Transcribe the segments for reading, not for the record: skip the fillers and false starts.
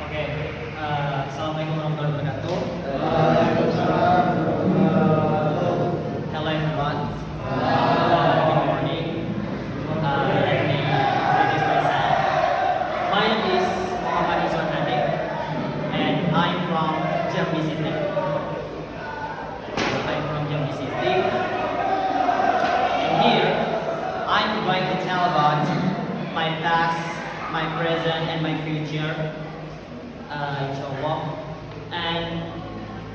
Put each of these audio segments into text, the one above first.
Oke, Assalamualaikum warahmatullahi wabarakatuh. Waalaikumsalam warahmatullahi wabarakatuh. Hello everyone. Good morning. Let me introduce myself. My name is Muhammad Iswan Hanif, and I'm from Jambi City. And here, I'm going to tell about my past, my present, and my future. Inshallah. And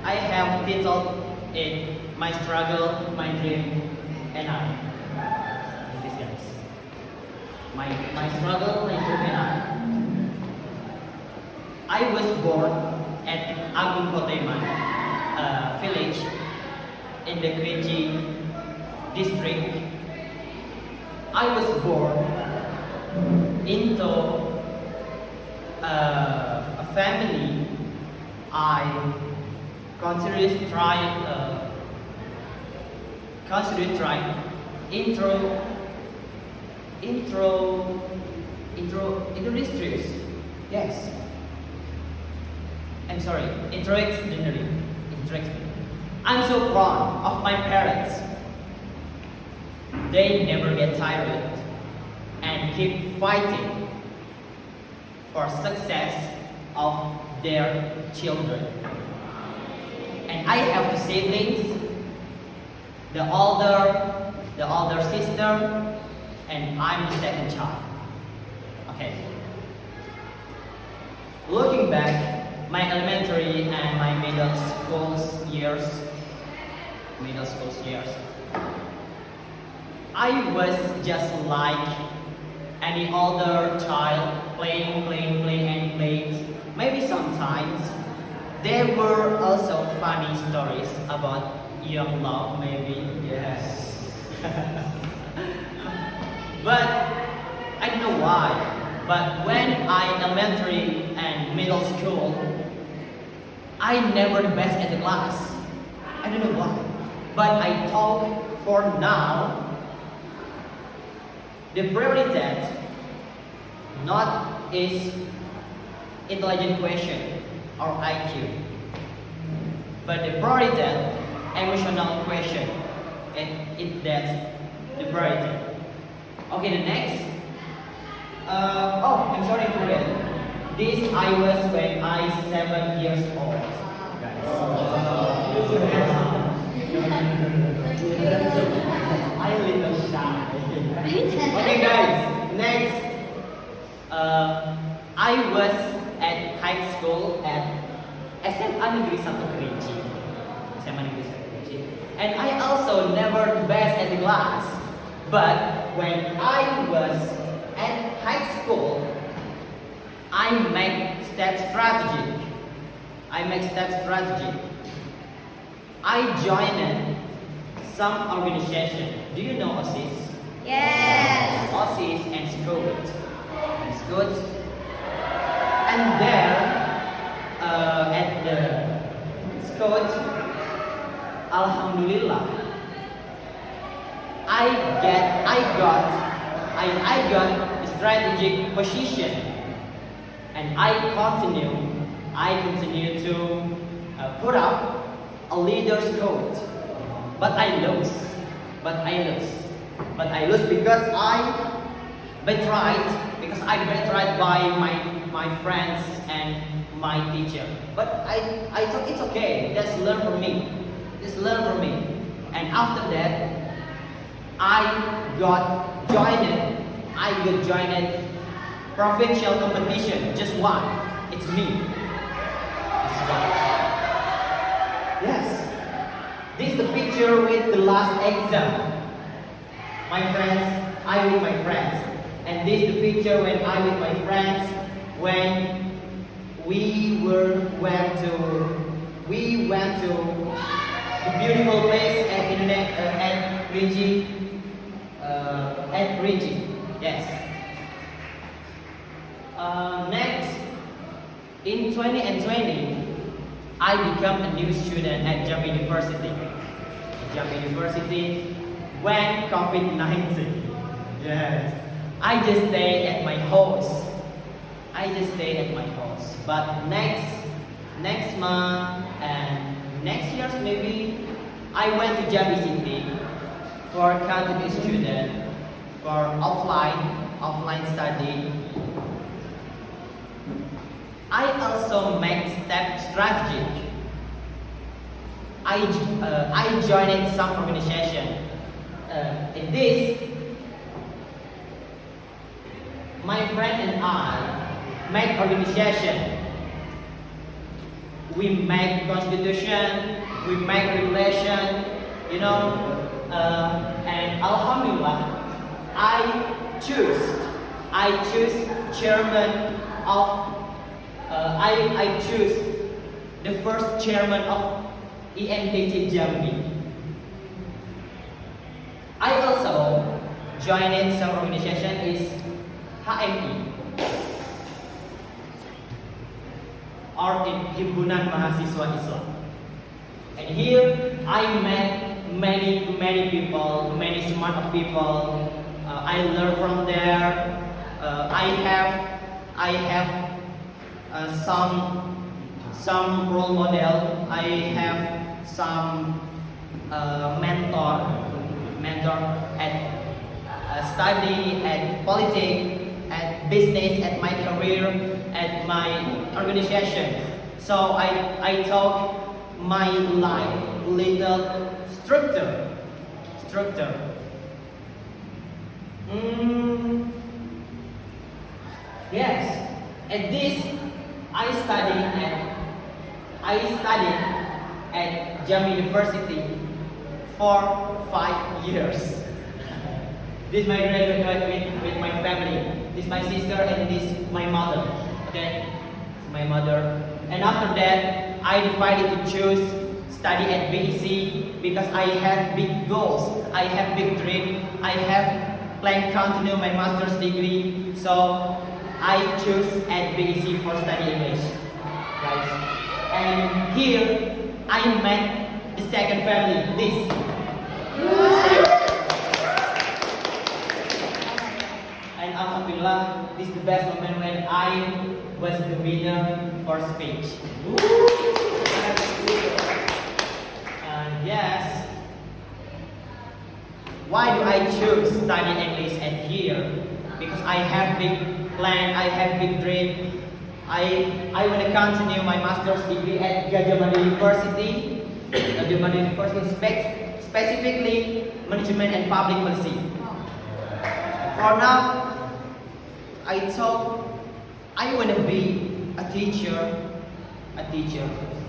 I have titled it My Struggle, My Dream, and I. This is guys. My struggle, my dream, and I was born at Agung Koteman village in the Kerinci district. I was born into a family I consider trying introduce. Yes. I'm sorry, extraordinary. I'm so proud of my parents. They never get tired and keep fighting for success of their children. And I have two siblings, the older sister, and I'm the second child. Okay. Looking back, my elementary and my middle school years, I was just like any other child, playing. Maybe sometimes there were also funny stories about young love, maybe, yes. But I don't know why. But when I elementary and middle school, I never the best in the class. I don't know why. But I thought for now, the priority not is intelligent question or IQ, but the priority emotional question, and that's the priority. Okay, the next. I'm sorry for that. This I was when I 7 years old, guys. I a little shy. Okay, guys. Next. I was at high school at SMA Negeri 1 Kerinci. And I also never the best at the class. But when I was at high school, I make step strategy. I joined some organization. Do you know OSIS? Yes. OSIS and Scout. And there, at the Scout, Alhamdulillah, I got a strategic position, and I continue to put up a leader's code, but I lose because I betrayed by my friends and my teacher. But I thought it's okay. Just learn from me. And after that, I got joined provincial competition. Just one. It's me. Just one. Yes. This is the picture with the last exam. I with my friends. And this is the picture when I with my friends when we went to the beautiful place at Kerinci. Yes. Next, in 2020, I become a new student at Jambi University when COVID-19. Yes. I just stay at my house. I just stay at my house. But next month and next years maybe I went to Jambi City for continuing student for offline study. I also make step strategic. I joined some organization. In this, my friend and I make organization. We make constitution, we make regulation, you know, and Alhamdulillah, I choose chairman of, I choose the first chairman of ENTT Jambi. I also joined some organization is HMI or Himpunan Mahasiswa Islam. And here I met many people, many smart people. I learn from there. I have some role model. I have some mentor at study, at politics, at business, at my career, at my organization. So I talk my life little structure. Yes. At this, I studied at Jambi University for 5 years. This is my relationship with my family. This is my sister and this is my mother. Okay, my mother. And after that, I decided to choose study at BEC because I have big goals. I have big dream. I have plan continue my master's degree. So I choose at BEC for study English, guys. And here I met the second family. This. And Alhamdulillah, this is the best moment when I was the winner for speech. And yes, why do I choose study English at here? Because I have big plan, I have big dream. I want to continue my master's degree at Gadjah Mada University. Gadjah Mada University, specifically management and public policy. For now, I thought I want to be a teacher,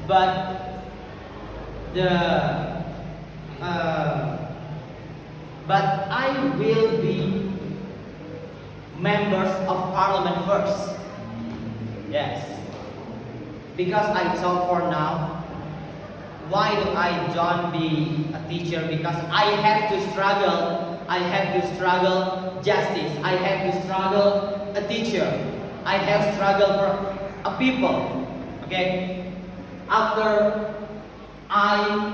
but I will be members of parliament first. Yes, because I thought for now, why do I don't be a teacher? Because I have to struggle justice. I have to struggle a teacher. I have struggle for a people. Okay. After I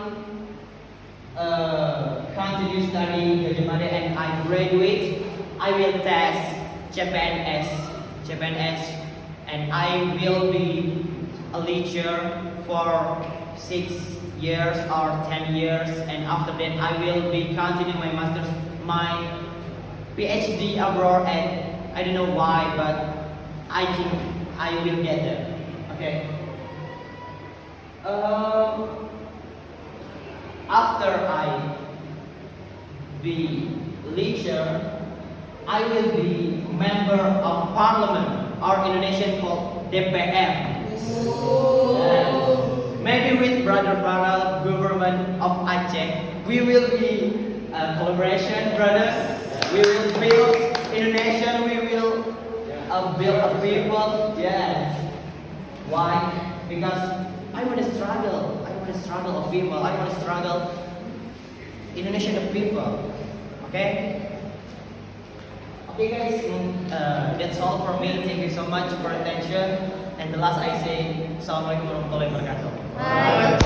continue studying Gadjah Mada and I graduate, I will test Japan S, and I will be a teacher for 6 years or 10 years, and after that I will be continuing my master's, my PhD abroad, and I don't know why, but I think I will get there. Okay. After I be leader, I will be member of parliament, or Indonesian called DPR. Maybe with Brother Farel, government of Aceh, we will be a collaboration, brothers. We will build Indonesia. We will build a people. Yes. Why? Because I want to struggle. I want to struggle of people. I want to struggle Indonesian people. Okay. Okay guys, that's all for me. Thank you so much for attention. And the last I say, Assalamualaikum warahmatullahi wabarakatuh. Bye.